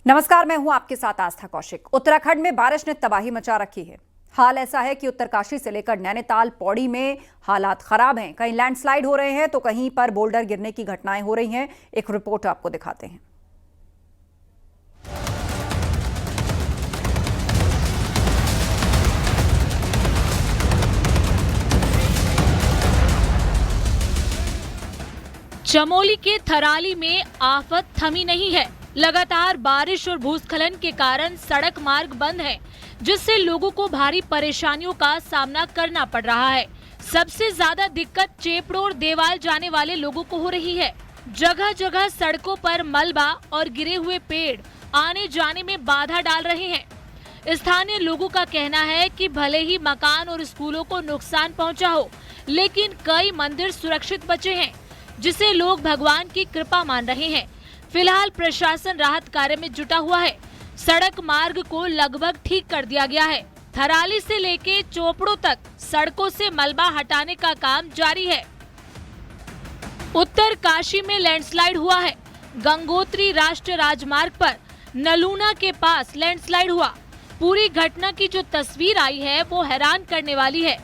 नमस्कार, मैं हूं आपके साथ आस्था कौशिक। उत्तराखंड में बारिश ने तबाही मचा रखी है। हाल ऐसा है कि उत्तरकाशी से लेकर नैनीताल पौड़ी में हालात खराब हैं। कहीं लैंडस्लाइड हो रहे हैं तो कहीं पर बोल्डर गिरने की घटनाएं हो रही हैं। एक रिपोर्ट आपको दिखाते हैं। चमोली के थराली में आफत थमी नहीं है। लगातार बारिश और भूस्खलन के कारण सड़क मार्ग बंद है, जिससे लोगों को भारी परेशानियों का सामना करना पड़ रहा है। सबसे ज्यादा दिक्कत चेपड़ोर देवाल जाने वाले लोगों को हो रही है। जगह जगह सड़कों पर मलबा और गिरे हुए पेड़ आने जाने में बाधा डाल रहे हैं। स्थानीय लोगों का कहना है कि भले ही मकान और स्कूलों को नुकसान पहुंचा हो, लेकिन कई मंदिर सुरक्षित बचे हैं, जिसे लोग भगवान की कृपा मान रहे हैं। फिलहाल प्रशासन राहत कार्य में जुटा हुआ है। सड़क मार्ग को लगभग ठीक कर दिया गया है। थराली से लेके चोपड़ों तक सड़कों से मलबा हटाने का काम जारी है। उत्तरकाशी में लैंडस्लाइड हुआ है। गंगोत्री राष्ट्रीय राजमार्ग पर नलूना के पास लैंडस्लाइड हुआ। पूरी घटना की जो तस्वीर आई है वो हैरान करने वाली है।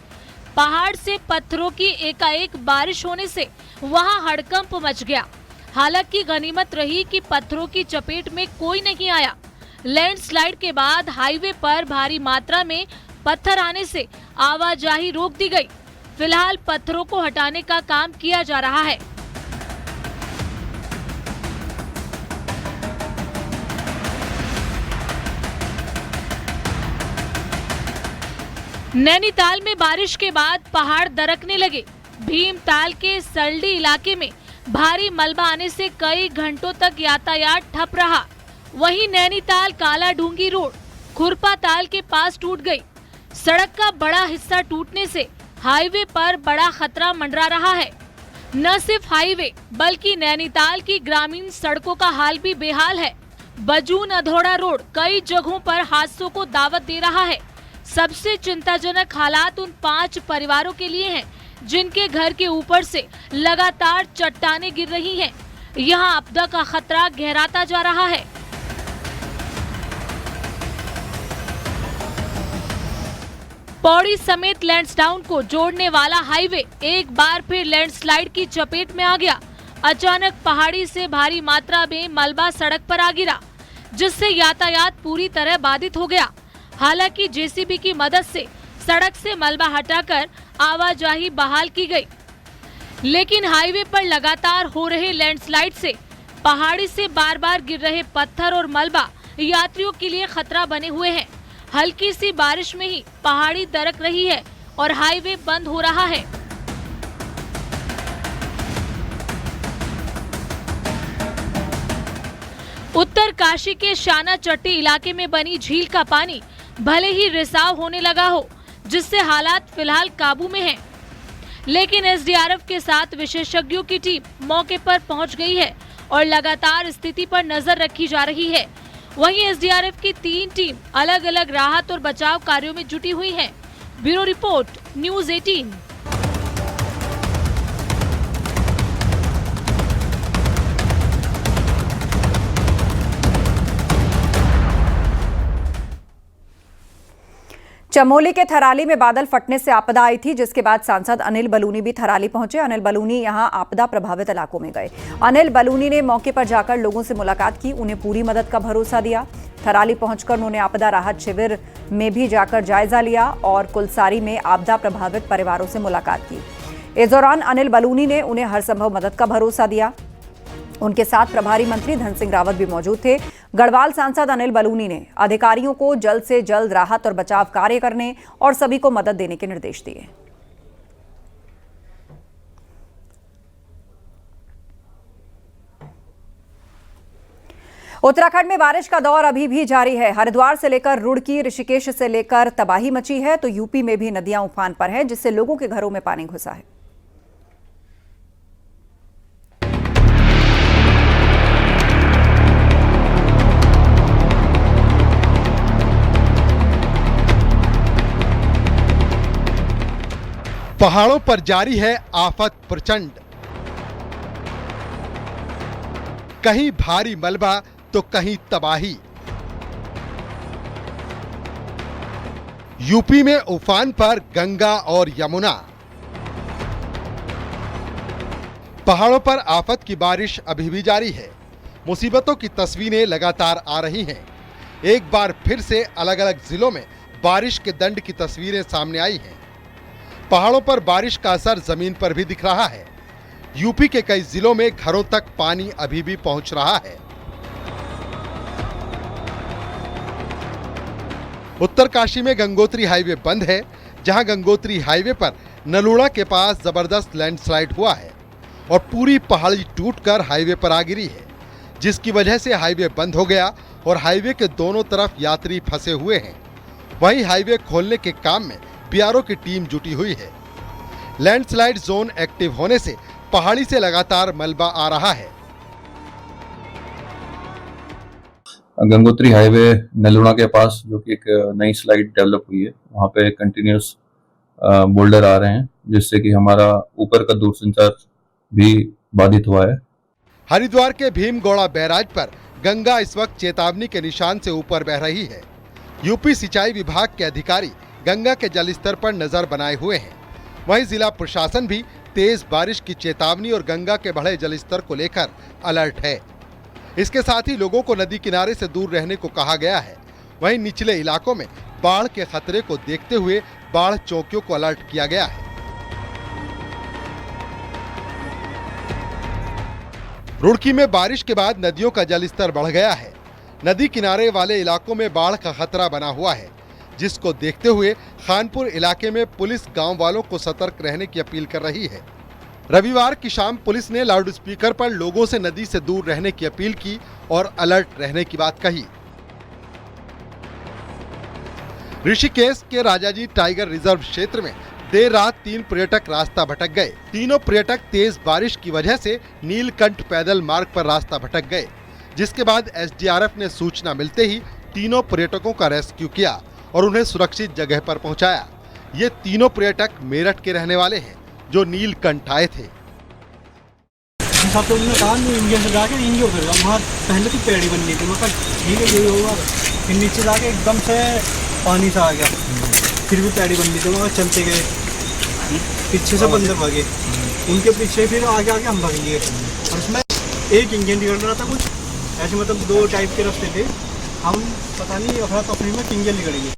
पहाड़ से पत्थरों की एकाएक बारिश होने से वहां हड़कंप मच गया। हालांकि गनीमत रही कि पत्थरों की चपेट में कोई नहीं आया। लैंडस्लाइड के बाद हाईवे पर भारी मात्रा में पत्थर आने से आवाजाही रोक दी गई। फिलहाल पत्थरों को हटाने का काम किया जा रहा है। नैनीताल में बारिश के बाद पहाड़ दरकने लगे। भीमताल के सल्डी इलाके में भारी मलबा आने से कई घंटों तक यातायात ठप रहा। वहीं नैनीताल काला डूंगी रोड खुरपा ताल के पास टूट गई। सड़क का बड़ा हिस्सा टूटने से हाईवे पर बड़ा खतरा मंडरा रहा है। न सिर्फ हाईवे बल्कि नैनीताल की ग्रामीण सड़कों का हाल भी बेहाल है। बजून अधोड़ा रोड कई जगहों पर हादसों को दावत दे रहा है। सबसे चिंताजनक हालात उन 5 परिवारों के लिए हैं, जिनके घर के ऊपर से लगातार चट्टानें गिर रही हैं। यहां आपदा का खतरा गहराता जा रहा है। पौड़ी समेत लैंसडाउन को जोड़ने वाला हाईवे एक बार फिर लैंडस्लाइड की चपेट में आ गया। अचानक पहाड़ी से भारी मात्रा में मलबा सड़क पर आ गिरा, जिससे यातायात पूरी तरह बाधित हो गया। हालांकि जेसीबी की मदद से सड़क से मलबा हटाकर आवाजाही बहाल की गई, लेकिन हाईवे पर लगातार हो रहे लैंडस्लाइड से पहाड़ी से बार बार गिर रहे पत्थर और मलबा यात्रियों के लिए खतरा बने हुए हैं। हल्की सी बारिश में ही पहाड़ी दरक रही है और हाईवे बंद हो रहा है। उत्तरकाशी के शाना चट्टी इलाके में बनी झील का पानी भले ही रिसाव होने लगा हो, जिससे हालात फिलहाल काबू में हैं, लेकिन एसडीआरएफ के साथ विशेषज्ञों की टीम मौके पर पहुंच गई है और लगातार स्थिति पर नजर रखी जा रही है। वहीं एसडीआरएफ की 3 टीम अलग अलग राहत और बचाव कार्यों में जुटी हुई है। Bureau report, news 18। चमोली के थराली में बादल फटने से आपदा आई थी, जिसके बाद सांसद अनिल बलूनी भी थराली पहुंचे। अनिल बलूनी यहां आपदा प्रभावित इलाकों में गए। अनिल बलूनी ने मौके पर जाकर लोगों से मुलाकात की, उन्हें पूरी मदद का भरोसा दिया। थराली पहुंचकर उन्होंने आपदा राहत शिविर में भी जाकर जायजा लिया और कुलसारी में आपदा प्रभावित परिवारों से मुलाकात की। इस दौरान अनिल बलूनी ने उन्हें हर संभव मदद का भरोसा दिया। उनके साथ प्रभारी मंत्री धन सिंह रावत भी मौजूद थे। गढ़वाल सांसद अनिल बलूनी ने अधिकारियों को जल्द से जल्द राहत और बचाव कार्य करने और सभी को मदद देने के निर्देश दिए। उत्तराखंड में बारिश का दौर अभी भी जारी है। हरिद्वार से लेकर रुड़की, ऋषिकेश से लेकर तबाही मची है, तो यूपी में भी नदियां उफान पर हैं, जिससे लोगों के घरों में पानी घुसा है। पहाड़ों पर जारी है आफत प्रचंड। कहीं भारी मलबा तो कहीं तबाही। यूपी में उफान पर गंगा और यमुना। पहाड़ों पर आफत की बारिश अभी भी जारी है। मुसीबतों की तस्वीरें लगातार आ रही हैं। एक बार फिर से अलग अलग जिलों में बारिश के दंड की तस्वीरें सामने आई हैं। पहाड़ों पर बारिश का असर जमीन पर भी दिख रहा है। यूपी के कई जिलों में घरों तक पानी अभी भी पहुंच रहा है। उत्तरकाशी में गंगोत्री हाईवे बंद है, जहां गंगोत्री हाईवे पर नलूड़ा के पास जबरदस्त लैंडस्लाइड हुआ है और पूरी पहाड़ी टूटकर हाईवे पर आ गिरी है, जिसकी वजह से हाईवे बंद हो गया और हाईवे के दोनों तरफ यात्री फंसे हुए हैं। वहीं हाईवे खोलने के काम में बीआरओ की टीम जुटी हुई है। लैंडस्लाइड जोन एक्टिव होने से पहाड़ी से लगातार मलबा आ रहा है। गंगोत्री हाईवे नलूड़ा के पास जो कि एक नई स्लाइड डेवलप हुई है, वहाँ पे कंटिन्यूस बोल्डर आ रहे हैं, जिससे कि हमारा ऊपर का दूरसंचार भी बाधित हुआ है। हरिद्वार के भीमगौड़ा बैराज पर गंगा इस वक्त चेतावनी के निशान से ऊपर बह रही है। यूपी सिंचाई विभाग के अधिकारी गंगा के जलस्तर पर नजर बनाए हुए हैं। वहीं जिला प्रशासन भी तेज बारिश की चेतावनी और गंगा के बढ़े जलस्तर को लेकर अलर्ट है। इसके साथ ही लोगों को नदी किनारे से दूर रहने को कहा गया है। वहीं निचले इलाकों में बाढ़ के खतरे को देखते हुए बाढ़ चौकियों को अलर्ट किया गया है। रुड़की में बारिश के बाद नदियों का जलस्तर बढ़ गया है। नदी किनारे वाले इलाकों में बाढ़ का खतरा बना हुआ है, जिसको देखते हुए खानपुर इलाके में पुलिस गांव वालों को सतर्क रहने की अपील कर रही है। रविवार की शाम पुलिस ने लाउडस्पीकर पर लोगों से नदी से दूर रहने की अपील की और अलर्ट रहने की बात कही। ऋषिकेश के राजाजी टाइगर रिजर्व क्षेत्र में देर रात 3 पर्यटक रास्ता भटक गए। तीनों पर्यटक तेज बारिश की वजह से नीलकंठ पैदल मार्ग पर रास्ता भटक गए, जिसके बाद एसडीआरएफ ने सूचना मिलते ही तीनों पर्यटकों का रेस्क्यू किया और उन्हें सुरक्षित जगह पर पहुंचाया। ये तीनों पर्यटक मेरठ के रहने वाले हैं, जो नीलकंठ आए थे। तो उन्होंने कहा इंजन से जाके इंजन उतर गया। वहाँ पहले तो पेड़ी बननी थी, मैं ठीक है यही होगा। फिर नीचे जाके एकदम से पानी सा आ गया, फिर भी पैड़ी बननी थी। वहाँ चलते गए, पीछे से बंदर भागे, उनके पीछे फिर आगे आगे हम भाग लिए। और उसमें एक इंजन निकल रहा था कुछ ऐसे, मतलब 2 टाइप के रास्ते थे। हम पता नहीं अफरा तफरी में इंजन निकलेंगे।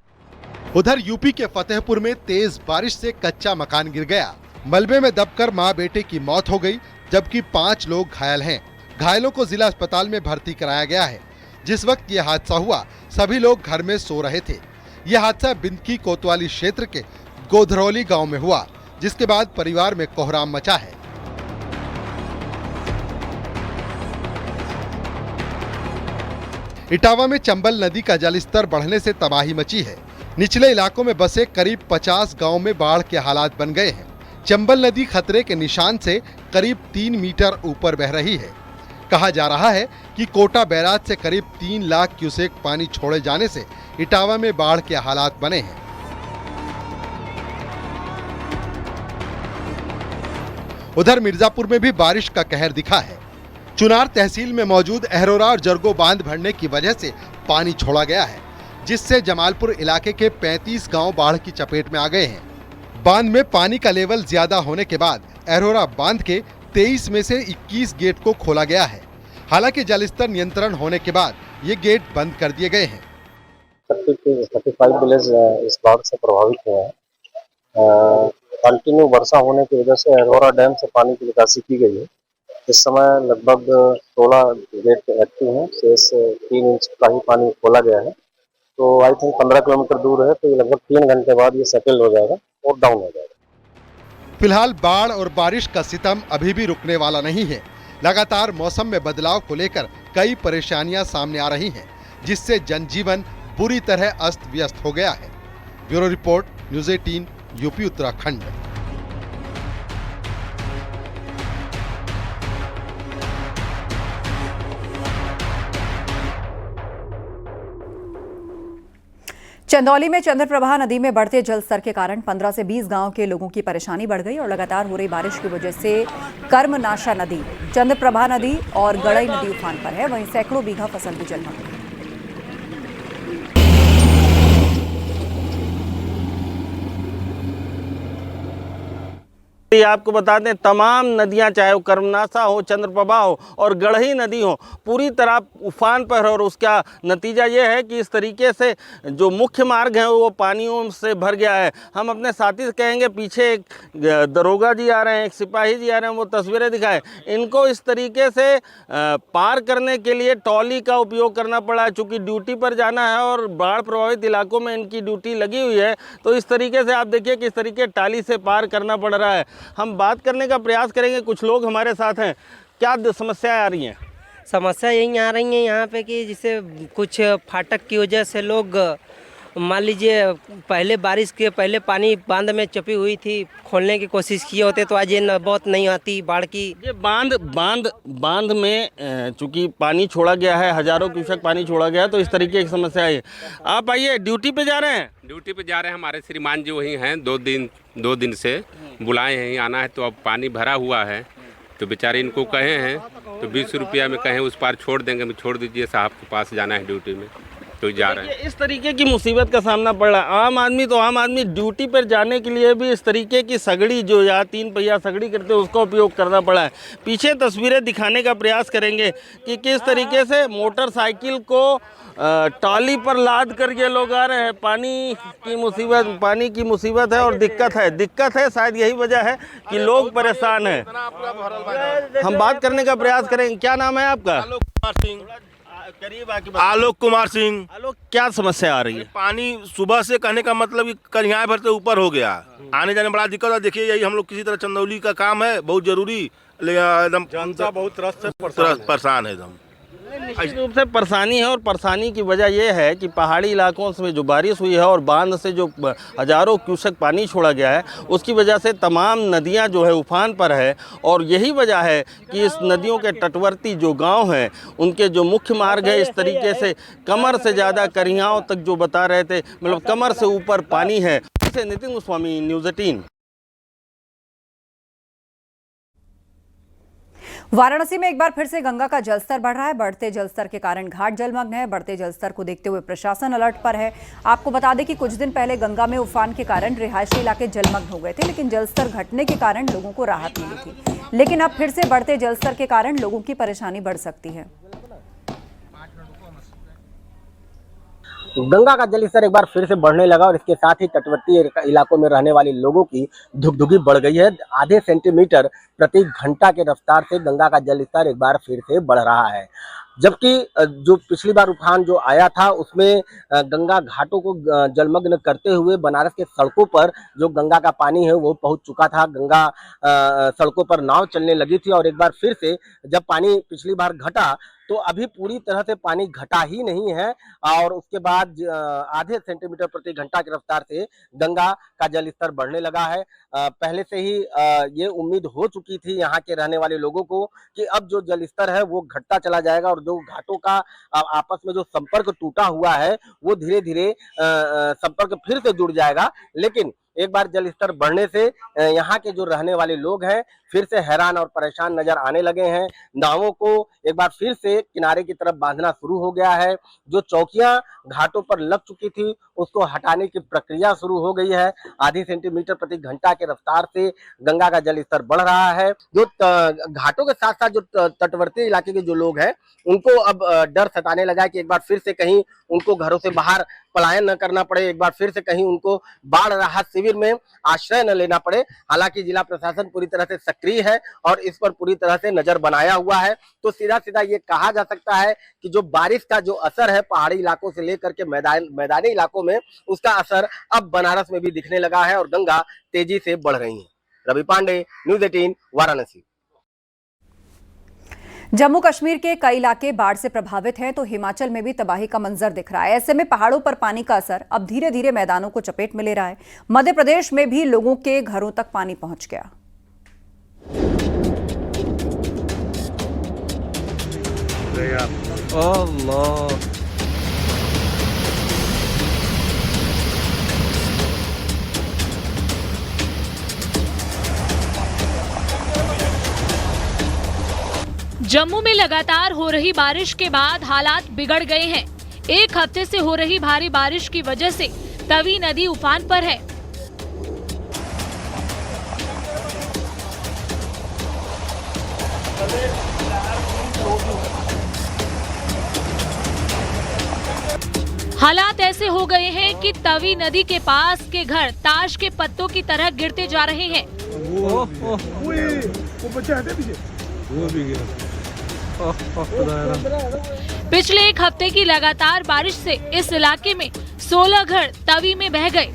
उधर यूपी के फतेहपुर में तेज बारिश से कच्चा मकान गिर गया। मलबे में दबकर मां बेटे की मौत हो गई, जबकि 5 लोग घायल हैं। घायलों को जिला अस्पताल में भर्ती कराया गया है। जिस वक्त ये हादसा हुआ, सभी लोग घर में सो रहे थे। यह हादसा बिंदकी कोतवाली क्षेत्र के गोधरौली गांव में हुआ, जिसके बाद परिवार में कोहराम मचा है। इटावा में चंबल नदी का जलस्तर बढ़ने से तबाही मची है। निचले इलाकों में बसे करीब 50 गांव में बाढ़ के हालात बन गए हैं। चंबल नदी खतरे के निशान से करीब 3 मीटर ऊपर बह रही है। कहा जा रहा है कि कोटा बैराज से करीब 3 लाख क्यूसेक पानी छोड़े जाने से इटावा में बाढ़ के हालात बने हैं। उधर मिर्जापुर में भी बारिश का कहर दिखा है। चुनार तहसील में मौजूद अहरोरा और जरगो बांध भरने की वजह से पानी छोड़ा गया है, जिससे जमालपुर इलाके के 35 गांव बाढ़ की चपेट में आ गए हैं। बांध में पानी का लेवल ज्यादा होने के बाद अहरोरा बांध के 23 में से 21 गेट को खोला गया है। हालांकि जलस्तर नियंत्रण होने के बाद ये गेट बंद कर दिए गए हैं। 35 विलेज इस बाढ़ से प्रभावित हुए हैं। कंटिन्यू वर्षा होने की वजह से अहरोरा डैम से पानी की निकासी की गई है। इस समय लगभग 16 गेट एक्टिव हैं, शेष 3 इंच का ही पानी खोला गया है। तो आई थिंक 15 किलोमीटर दूर है, तो ये लगभग 3 घंटे बाद ये सेटल हो जाएगा और डाउन हो जाएगा। फिलहाल बाढ़ और बारिश का सितम अभी भी रुकने वाला नहीं है। लगातार मौसम में बदलाव को लेकर कई परेशानियां सामने आ रही हैं, जिससे जनजीवन बुरी तरह अस्त व्यस्त हो गया है। Bureau report, news 18, UP Uttarakhand. Chandauli में चंद्रप्रभा नदी में बढ़ते जल स्तर के कारण 15 से 20 गांव के लोगों की परेशानी बढ़ गई और लगातार हो रही बारिश की वजह से कर्मनाशा नदी, चंद्रप्रभा नदी और गड़ई नदी उफान पर है। वहीं सैकड़ों बीघा फसल भी जलमग्न है। ये आपको बता दें, तमाम नदियां, चाहे वो कर्मनाशा हो, चंद्रप्रभा हो और गढ़ही नदी हो, पूरी तरह उफान पर है। और उसका नतीजा ये है कि इस तरीके से जो मुख्य मार्ग है वो पानियों से भर गया है। हम अपने साथी से कहेंगे, पीछे एक दरोगा जी आ रहे हैं, एक सिपाही जी आ रहे हैं, वो तस्वीरें दिखाएं। इनको इस तरीके से पार करने के लिए ट्रॉली का उपयोग करना पड़ा है, चूँकि ड्यूटी पर जाना है और बाढ़ प्रभावित इलाकों में इनकी ड्यूटी लगी हुई है। तो इस तरीके से आप देखिए किस तरीके टाली से पार करना पड़ रहा है। हम बात करने का प्रयास करेंगे, कुछ लोग हमारे साथ हैं। क्या समस्याएं आ रही हैं? समस्या यही आ रही है यहाँ पे कि जैसे कुछ फाटक की वजह से लोग, मान लीजिए पहले बारिश के पहले पानी बांध में चपी हुई थी, खोलने की कोशिश किए होते तो आज ये बहुत नहीं आती बाढ़ की। ये बांध में चूंकि पानी छोड़ा गया है, हजारों क्यूसेक पानी छोड़ा गया है, तो इस तरीके की समस्या है। आप आइए, ड्यूटी पे जा रहे हैं? ड्यूटी पे जा रहे हैं, हमारे श्रीमान जी वहीं हैं, दो दिन से बुलाए हैं, आना है। तो अब पानी भरा हुआ है, तो बेचारे इनको कहे हैं तो 20 रुपया में कहें उस पार छोड़ देंगे। मैं छोड़ दीजिए, साहब के पास जाना है ड्यूटी में, तो जा रहे हैं। इस तरीके की मुसीबत का सामना पड़ रहा है। आम आदमी ड्यूटी पर जाने के लिए भी इस तरीके की सगड़ी, जो या 3 पहिया सगड़ी करते हैं, उसका उपयोग करना पड़ा है। पीछे तस्वीरें दिखाने का प्रयास करेंगे कि किस तरीके से मोटरसाइकिल को ट्रॉली पर लाद कर ये लोग आ रहे हैं। पानी की मुसीबत है और दिक्कत है। शायद यही वजह है कि लोग परेशान हैं। हम बात करने का प्रयास करेंगे। क्या नाम है आपका? आलोक कुमार सिंह। आलोक, क्या समस्या आ रही है? पानी सुबह से, कहने का मतलब कि कल यहाँ भर से ऊपर हो गया, आने जाने में बड़ा दिक्कत है। देखिए, यही हम लोग किसी तरह चंदौली का काम है, बहुत जरूरी, एकदम जनता बहुत परेशान है एकदम। निश्चित रूप से परेशानी है, और परेशानी की वजह यह है कि पहाड़ी इलाकों में जो बारिश हुई है और बांध से जो हजारों क्यूसेक पानी छोड़ा गया है, उसकी वजह से तमाम नदियां जो है उफान पर है। और यही वजह है कि इस नदियों के तटवर्ती जो गांव हैं, उनके जो मुख्य मार्ग है, इस तरीके से कमर से ज़्यादा करियाओं तक जो बता रहे थे, मतलब कमर से ऊपर पानी है। इसे नितिन गोस्वामी, न्यूज़ 18। वाराणसी में एक बार फिर से गंगा का जलस्तर बढ़ रहा है। बढ़ते जलस्तर के कारण घाट जलमग्न है। बढ़ते जलस्तर को देखते हुए प्रशासन अलर्ट पर है। आपको बता दें कि कुछ दिन पहले गंगा में उफान के कारण रिहायशी इलाके जलमग्न हो गए थे, लेकिन जलस्तर घटने के कारण लोगों को राहत मिली थी। लेकिन अब फिर से बढ़ते जलस्तर के कारण लोगों की परेशानी बढ़ सकती है। गंगा का जलस्तर एक बार फिर से बढ़ने लगा और इसके साथ ही तटवर्ती इलाकों में रहने वाले लोगों की धुकधुकी बढ़ गई है। आधे सेंटीमीटर प्रति घंटा के रफ्तार से गंगा का जलस्तर एक बार फिर से बढ़ रहा है। जबकि जो पिछली बार उफान जो आया था उसमें गंगा घाटों को जलमग्न करते हुए बनारस के सड़कों पर जो गंगा का पानी है वो पहुंच चुका था। गंगा सड़कों पर नाव चलने लगी थी और एक बार फिर से जब पानी पिछली बार घटा तो अभी पूरी तरह से पानी घटा ही नहीं है और उसके बाद आधे सेंटीमीटर प्रति घंटा की रफ्तार से गंगा का जलस्तर बढ़ने लगा है। पहले से ही ये उम्मीद हो चुकी थी यहाँ के रहने वाले लोगों को कि अब जो जलस्तर है वो घटता चला जाएगा और जो घाटों का आपस में जो संपर्क टूटा हुआ है वो धीरे धीरे संपर्क फिर से जुड़ जाएगा। लेकिन एक बार जलस्तर बढ़ने से यहाँ के जो रहने वाले लोग हैं फिर से हैरान और परेशान नजर आने लगे हैं। नावों को एक बार फिर से किनारे की तरफ बांधना शुरू हो गया है। जो चौकियां घाटों पर लग चुकी थी उसको हटाने की प्रक्रिया शुरू हो गई है। आधी सेंटीमीटर प्रति घंटा के रफ्तार से गंगा का जलस्तर बढ़ रहा है। जो घाटों के साथ साथ जो तटवर्ती इलाके के जो लोग हैं उनको अब डर सताने लगा है कि एक बार फिर से कहीं उनको घरों से बाहर पलायन न करना पड़े, एक बार फिर से कहीं उनको बाढ़ राहत शिविर में आश्रय न लेना पड़े। हालांकि जिला प्रशासन पूरी तरह से सक्रिय है और इस पर पूरी तरह से नजर बनाया हुआ है। तो सीधा सीधा ये कहा जा सकता है कि जो बारिश का जो असर है पहाड़ी इलाकों से लेकर के मैदानी इलाकों में, उसका असर अब बनारस में भी दिखने लगा है और गंगा तेजी से बढ़ रही है। रवि पांडे, न्यूज़ 18, वाराणसी। जम्मू कश्मीर के कई इलाके बाढ़ से प्रभावित हैं तो हिमाचल में भी तबाही का मंजर दिख रहा है। ऐसे में पहाड़ों पर पानी का असर अब धीरे धीरे मैदानों को चपेट में ले रहा है। मध्य प्रदेश में भी लोगों के घरों तक पानी पहुंच गया। जम्मू में लगातार हो रही बारिश के बाद हालात बिगड़ गए हैं। एक हफ्ते से हो रही भारी बारिश की वजह से तवी नदी उफान पर है। हालात ऐसे हो गए हैं कि तवी नदी के पास के घर ताश के पत्तों की तरह गिरते जा रहे हैं। पिछले एक हफ्ते की लगातार बारिश से इस इलाके में 16 घर तवी में बह गए।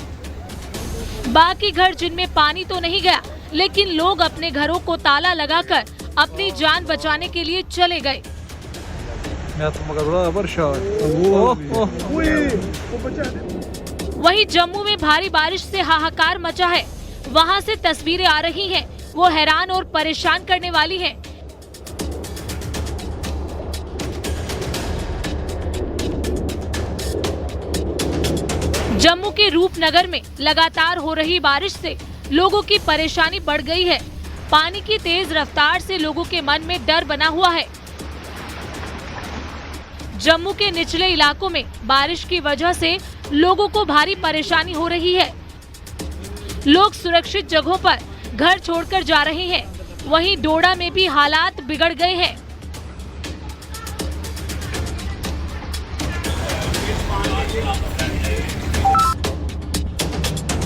बाकी घर जिनमें पानी तो नहीं गया, लेकिन लोग अपने घरों को ताला लगाकर अपनी जान बचाने के लिए चले गए। वहीं जम्मू में भारी बारिश से हाहाकार मचा है। वहां से तस्वीरें आ रही हैं, वो हैरान और परेशान करने वाली हैं। जम्मू के रूपनगर में लगातार हो रही बारिश से लोगों की परेशानी बढ़ गई है। पानी की तेज रफ्तार से लोगों के मन में डर बना हुआ है। जम्मू के निचले इलाकों में बारिश की वजह से लोगों को भारी परेशानी हो रही है। लोग सुरक्षित जगहों पर घर छोड़कर जा रहे हैं। वहीं डोडा में भी हालात बिगड़ गए हैं।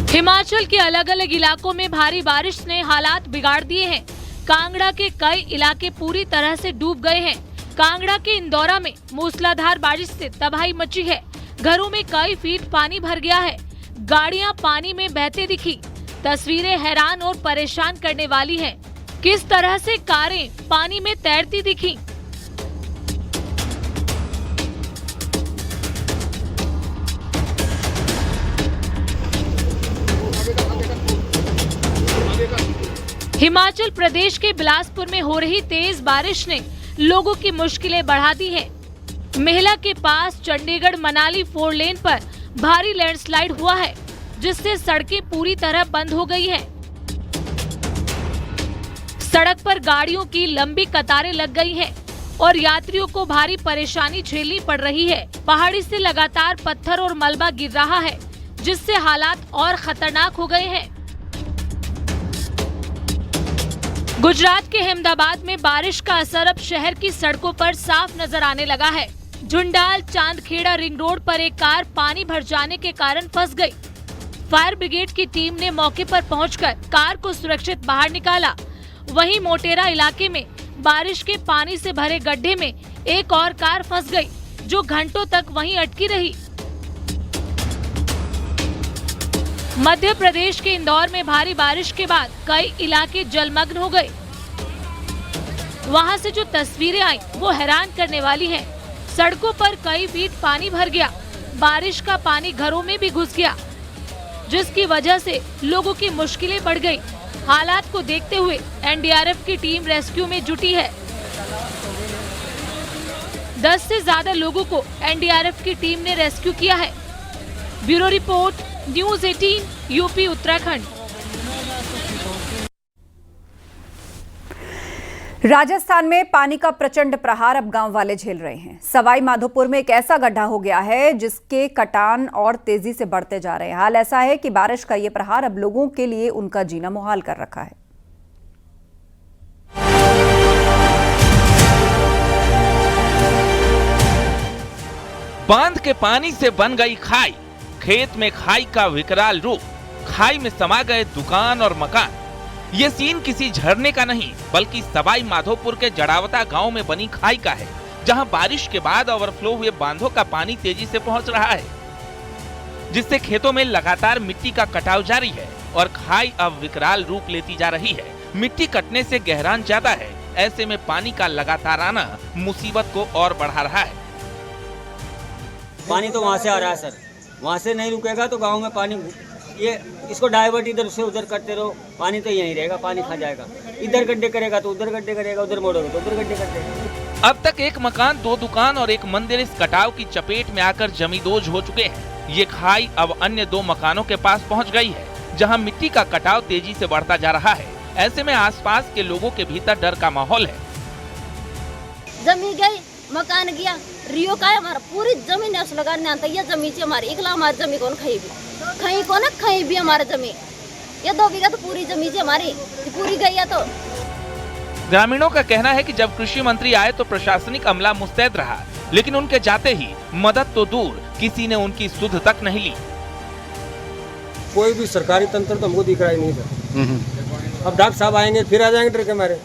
हिमाचल के अलग अलग इलाकों में भारी बारिश ने हालात बिगाड़ दिए हैं। कांगड़ा के कई इलाके पूरी तरह से डूब गए हैं। कांगड़ा के इंदौरा में मूसलाधार बारिश से तबाही मची है। घरों में कई फीट पानी भर गया है। गाड़ियां पानी में बहते दिखी। तस्वीरें हैरान और परेशान करने वाली हैं। किस तरह से कारें पानी में तैरती दिखी। हिमाचल प्रदेश के बिलासपुर में हो रही तेज बारिश ने लोगों की मुश्किलें बढ़ा दी हैं। मेहला के पास चंडीगढ़ मनाली 4 लेन पर भारी लैंडस्लाइड हुआ है, जिससे सड़कें पूरी तरह बंद हो गई हैं। सड़क पर गाड़ियों की लंबी कतारें लग गई हैं और यात्रियों को भारी परेशानी झेलनी पड़ रही है। पहाड़ी से लगातार पत्थर और मलबा गिर रहा है, जिससे हालात और खतरनाक हो गए हैं। गुजरात के अहमदाबाद में बारिश का असर अब शहर की सड़कों पर साफ नजर आने लगा है। झुंडाल चांदखेड़ा रिंग रोड पर एक कार पानी भर जाने के कारण फंस गई। फायर ब्रिगेड की टीम ने मौके पर पहुंचकर कार को सुरक्षित बाहर निकाला। वहीं मोटेरा इलाके में बारिश के पानी से भरे गड्ढे में एक और कार फंस गई, जो घंटों तक वहीं अटकी रही। मध्य प्रदेश के इंदौर में भारी बारिश के बाद कई इलाके जलमग्न हो गए। वहां से जो तस्वीरें आई वो हैरान करने वाली हैं। सड़कों पर कई फीट पानी भर गया। बारिश का पानी घरों में भी घुस गया, जिसकी वजह से लोगों की मुश्किलें बढ़ गई। हालात को देखते हुए एनडीआरएफ की टीम रेस्क्यू में जुटी है। 10 से ज्यादा लोगों को एनडीआरएफ की टीम ने रेस्क्यू किया है। Bureau report, news 18, UP Uttarakhand. Rajasthan में पानी का प्रचंड प्रहार अब गांव वाले झेल रहे हैं। सवाई माधोपुर में एक ऐसा गड्ढा हो गया है जिसके कटान और तेजी से बढ़ते जा रहे हैं। हाल ऐसा है कि बारिश का ये प्रहार अब लोगों के लिए उनका जीना मुहाल कर रखा है। बांध के पानी से बन गई खाई। खेत में खाई का विकराल रूप। खाई में समा गए दुकान और मकान। ये सीन किसी झरने का नहीं, बल्कि सवाई माधोपुर के जड़ावता गांव में बनी खाई का है, जहां बारिश के बाद ओवरफ्लो हुए बांधों का पानी तेजी से पहुंच रहा है, जिससे खेतों में लगातार मिट्टी का कटाव जारी है और खाई अब विकराल रूप लेती जा रही है। मिट्टी कटने से गहरान ज्यादा है। ऐसे में पानी का लगातार आना मुसीबत को और बढ़ा रहा है। पानी तो वहाँ से आ रहा है सर, वहाँ से नहीं रुकेगा तो गांव में पानी, ये इसको डाइवर्ट इधर से उधर करते रहो, पानी तो यहीं रहेगा, पानी खा जाएगा। इधर गड्ढे करेगा तो उधर गड्ढे करेगा, उधर मोड़ोगे तो उधर गड्ढे कर देगा। अब तक एक मकान, 2 दुकान और एक मंदिर इस कटाव की चपेट में आकर जमींदोज हो चुके हैं। ये खाई अब अन्य 2 मकानों के पास पहुंच गई है, जहां मिट्टी का कटाव तेजी से बढ़ता जा रहा है। ऐसे में आसपास के लोगों के भीतर डर का माहौल है। जमीन गई, मकान गया, रियो का है हमारा, पूरी जमीन है, लगाने आता ये जमीन से हमारी एकला, हमारी जमीन कौन खाई भी, कहीं को ना कहीं भी हमारी जमीन, ये 2 बीघा तो पूरी जमीन से हमारी पूरी गई है। तो ग्रामीणों का कहना है कि जब कृषि मंत्री आए तो प्रशासनिक अमला मुस्तैद रहा, लेकिन उनके जाते ही मदद तो दूर, किसी ने उनकी सुध तक नहीं ली। कोई भी सरकारी तंत्र तो हमको दिख रहा ही नहीं सर। अब डॉक्टर साहब आएंगे फिर आ जाएंगे ट्रक हमारे,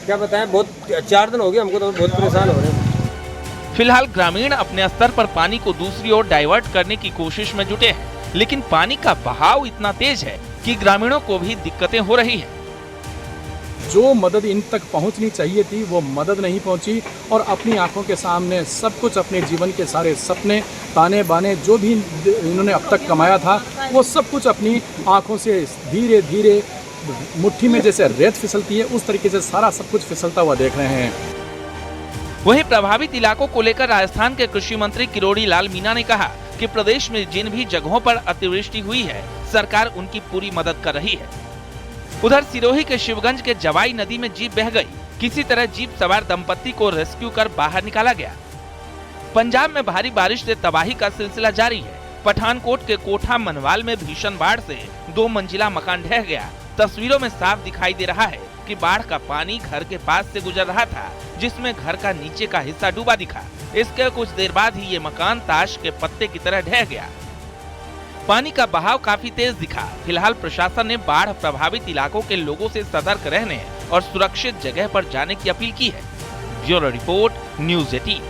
क्या बताएं, बहुत 4 दिन हो गए हमको तो बहुत परेशान हो रहे हैं। फिलहाल ग्रामीण अपने स्तर पर पानी को दूसरी ओर डाइवर्ट करने की कोशिश में जुटे हैं, लेकिन पानी का बहाव इतना तेज है कि ग्रामीणों को भी दिक्कतें हो रही हैं। जो मदद इन तक पहुंचनी चाहिए थी वो मदद नहीं पहुंची, और अपनी आंखों के सामने सब कुछ, अपने जीवन के सारे सपने, ताने बाने जो भी इन्होंने अब तक कमाया था, वो सब कुछ अपनी आंखों से धीरे धीरे मुट्ठी में जैसे रेत फिसलती है उस तरीके से सारा सब कुछ फिसलता हुआ देख रहे हैं। वहीं प्रभावित इलाकों को लेकर राजस्थान के कृषि मंत्री किरोड़ी लाल मीणा ने कहा कि प्रदेश में जिन भी जगहों पर अतिवृष्टि हुई है, सरकार उनकी पूरी मदद कर रही है। उधर सिरोही के शिवगंज के जवाई नदी में जीप बह गई, किसी तरह जीप सवार दंपत्ति को रेस्क्यू कर बाहर निकाला गया। पंजाब में भारी बारिश से तबाही का सिलसिला जारी है। पठानकोट के कोठा मनवाल में भीषण बाढ़ से 2 मंजिला मकान ढह गया। तस्वीरों में साफ दिखाई दे रहा है कि बाढ़ का पानी घर के पास से गुजर रहा था, जिसमें घर का नीचे का हिस्सा डूबा दिखा। इसके कुछ देर बाद ही ये मकान ताश के पत्ते की तरह ढह गया। पानी का बहाव काफी तेज दिखा। फिलहाल प्रशासन ने बाढ़ प्रभावित इलाकों के लोगों से सतर्क रहने और सुरक्षित जगह पर जाने की अपील की है। Bureau report, news 18।